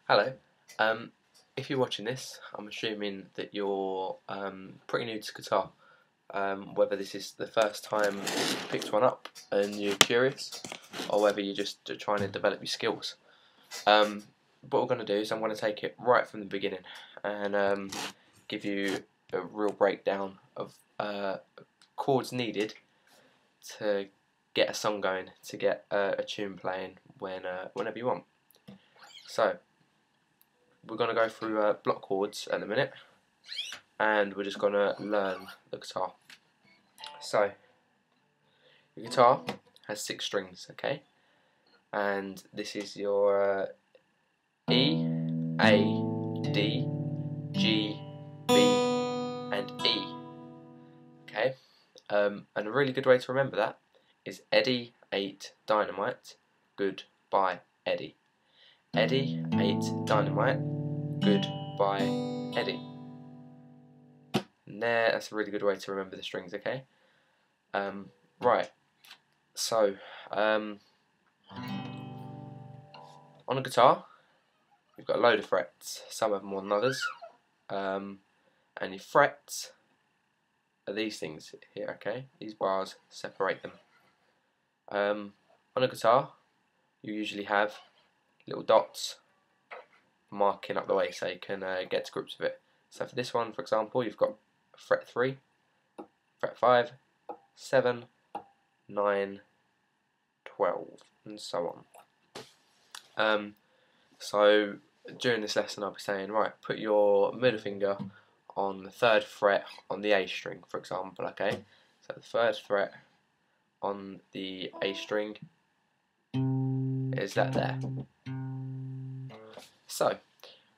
Hello. If you're watching this, I'm assuming that you're pretty new to guitar. Whether this is the first time you picked one up and you're curious, or whether you're just trying to develop your skills. What we're going to do is I'm going to take it right from the beginning and give you a real breakdown of chords needed to get a song going, to get a tune playing whenever you want. So we're going to go through block chords at the minute, and we're just going to learn the guitar. So your guitar has 6 strings, okay, and this is your E, A, D, G, B and E, okay, and a really good way to remember that is Eddie ate dynamite, goodbye Eddie. Eddie ate dynamite, goodbye Eddie. And that's a really good way to remember the strings, okay? Right, so on a guitar you've got a load of frets, some of them more than others, and your frets are these things here, okay? These bars separate them. On a guitar you usually have little dots marking up the way so you can get to grips with it. So for this one, for example, you've got fret 3, fret 5, 7, 9, 12 and so on. So during this lesson I'll be saying, right, put your middle finger on the 3rd fret on the A string, for example, okay? So the 3rd fret on the A string is that there. So,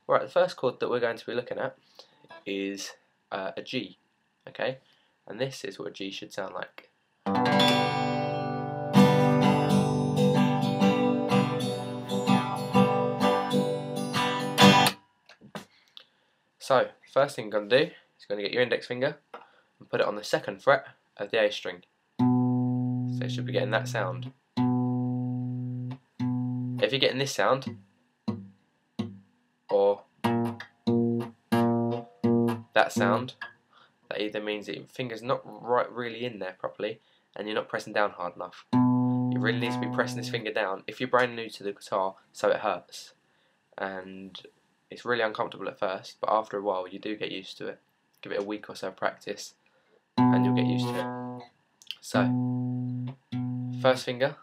right, the first chord that we're going to be looking at is a G, okay? And this is what a G should sound like. So, first thing you're going to do is you're going to get your index finger and put it on the 2nd fret of the A string. So you should be getting that sound. If you're getting this sound, or that sound, that either means that your finger's not really in there properly and you're not pressing down hard enough. You really need to be pressing this finger down if you're brand new to the guitar, so it hurts. And it's really uncomfortable at first, but after a while you do get used to it. Give it a week or so of practice and you'll get used to it. So, first finger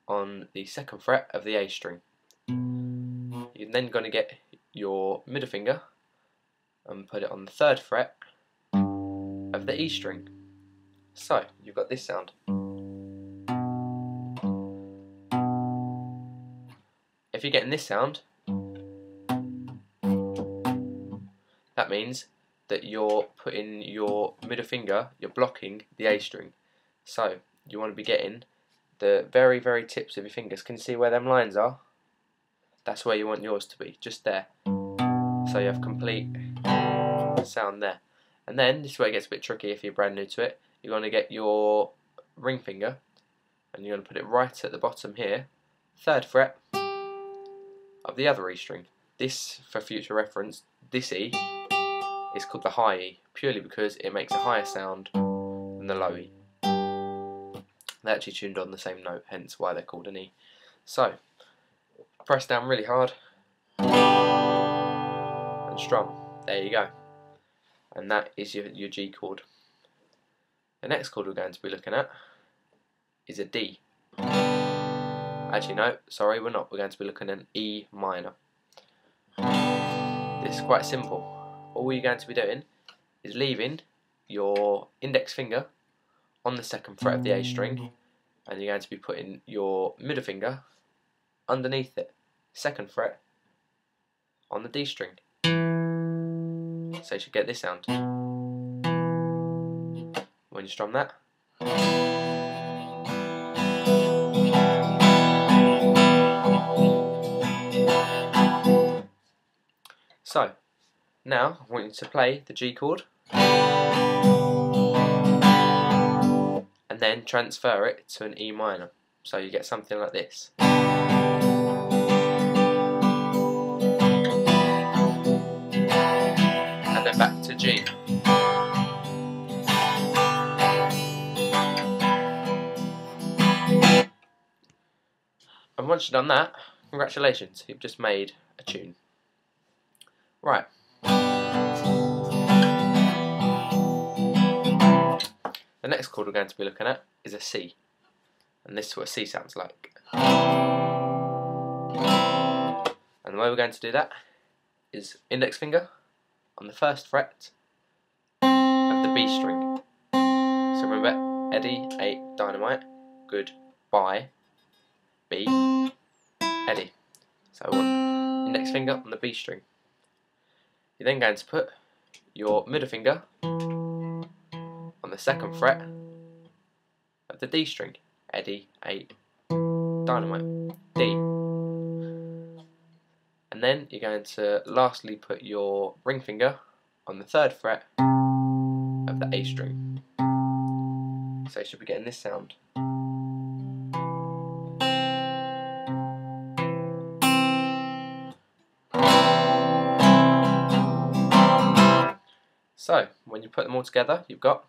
on the 2nd fret of the A string. You're then going to get your middle finger and put it on the 3rd fret of the E string. So, you've got this sound. If you're getting this sound, that means that you're putting your middle finger, you're blocking the A string. So, you want to be getting the very, very tips of your fingers. Can you see where them lines are? That's where you want yours to be, just there. So you have complete sound there. And then, this is where it gets a bit tricky if you're brand new to it. You're going to get your ring finger and you're going to put it right at the bottom here, 3rd fret of the other E string. This, for future reference, this E is called the high E, purely because it makes a higher sound than the low E. They're actually tuned on the same note, hence why they're called an E. So, press down really hard and strum. There you go. And that is your G chord. The next chord we're going to be looking at is a D. Actually no, sorry, we're not. We're going to be looking at an E minor. This is quite simple. All you're going to be doing is leaving your index finger on the 2nd fret of the A string, and you're going to be putting your middle finger underneath it, 2nd fret on the D string. So you should get this sound when you strum that. So now I want you to play the G chord and then transfer it to an E minor. So you get something like this. And once you've done that, congratulations, you've just made a tune. Right. The next chord we're going to be looking at is a C. And this is what a C sounds like. And the way we're going to do that is index finger on the first fret of the B string. So remember, Eddie, 8, dynamite, goodbye, B, Eddie. So I want index finger on the B string. You're then going to put your middle finger on the second fret of the D string. Eddie, 8, dynamite, D. And then you're going to lastly put your ring finger on the third fret of the A string. So you should be getting this sound. So when you put them all together, you've got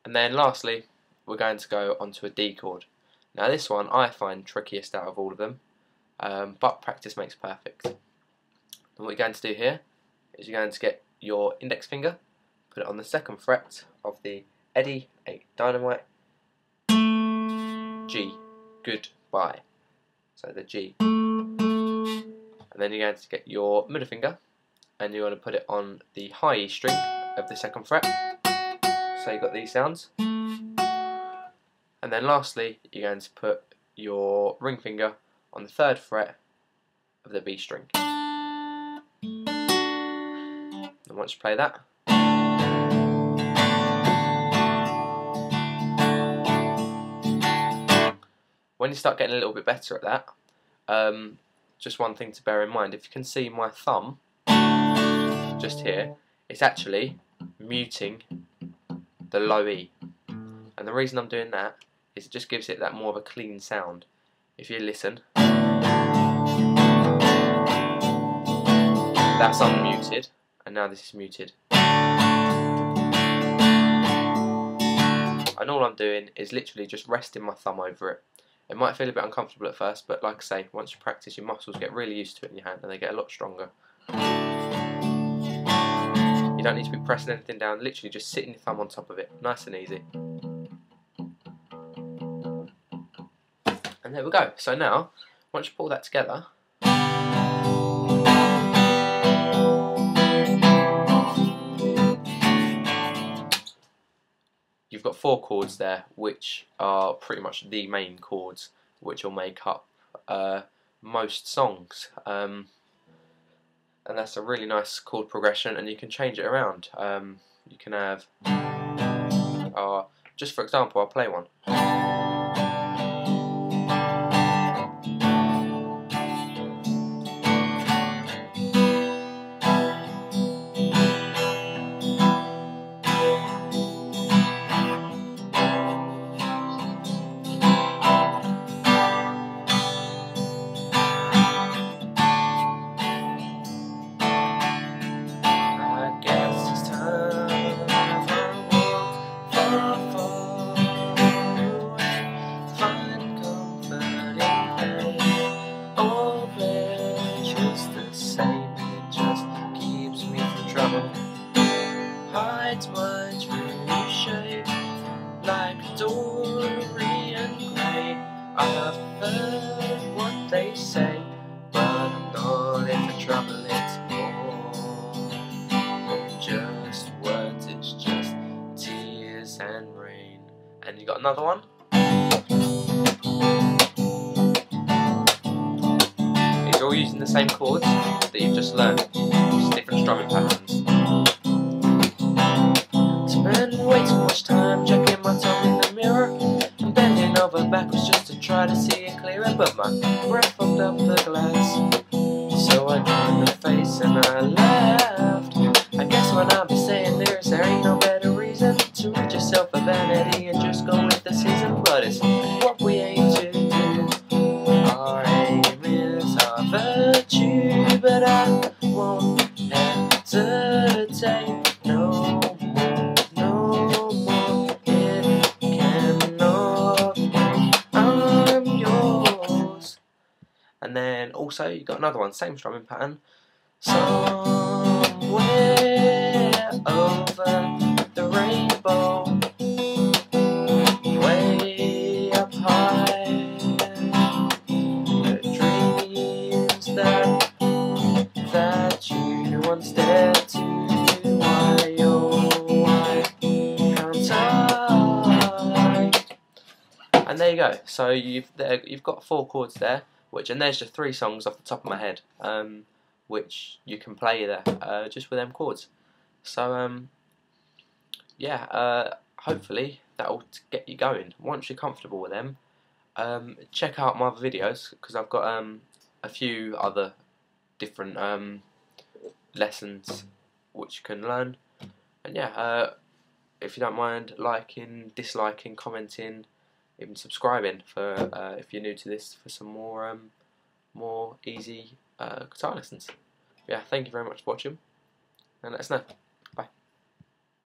and then lastly, we're going to go onto a D chord. Now this one I find trickiest out of all of them, but practice makes perfect. And what you're going to do here is you're going to get your index finger, put it on the second fret of the Eddie, 8, dynamite, G, goodbye. So the G. And then you're going to get your middle finger and you're going to put it on the high E string of the second fret. So you've got these sounds. And then lastly, you're going to put your ring finger on the third fret of the B string. And once you play that, when you start getting a little bit better at that, just one thing to bear in mind, if you can see my thumb just here, it's actually muting the low E. And the reason I'm doing that is it just gives it that more of a clean sound. If you listen, that's unmuted, and now this is muted. And all I'm doing is literally just resting my thumb over it. It might feel a bit uncomfortable at first, but like I say, once you practice, your muscles get really used to it in your hand and they get a lot stronger. You don't need to be pressing anything down, literally just sitting your thumb on top of it, nice and easy. And there we go. So now, once you pull that together, you've got 4 chords there, which are pretty much the main chords, which will make up most songs. And that's a really nice chord progression, and you can change it around. You can have, just for example, I'll play one. Hides my true shape like Dorian Gray. I've heard what they say, but I'm not in for trouble. It's more than just words, it's just tears and rain. And you got another one? These are all using the same chords that you've just learned, just different strumming patterns. Spend way too much time checking my tongue in the mirror and bending over backwards just to try to see it clearer, but my breath fogged up the glass. So I joined the face and I laughed. I guess what I'll be saying there ain't no better reason to rid yourself of vanity and just go with the season, but it's what we aim to do. Our aim is our virtue, but I won't you got another one, same strumming pattern. Somewhere over the rainbow, way up high, the dreams that you once dared to do, why, oh why can't I? And there you go. So you've got 4 chords there, and there's just 3 songs off the top of my head, which you can play there just with them chords. So yeah, hopefully that'll get you going. Once you're comfortable with them, check out my other videos, because I've got a few other different lessons which you can learn. And yeah, if you don't mind liking, disliking, commenting, even subscribing for if you're new to this, for some more easy guitar lessons. Yeah, thank you very much for watching, and let us know.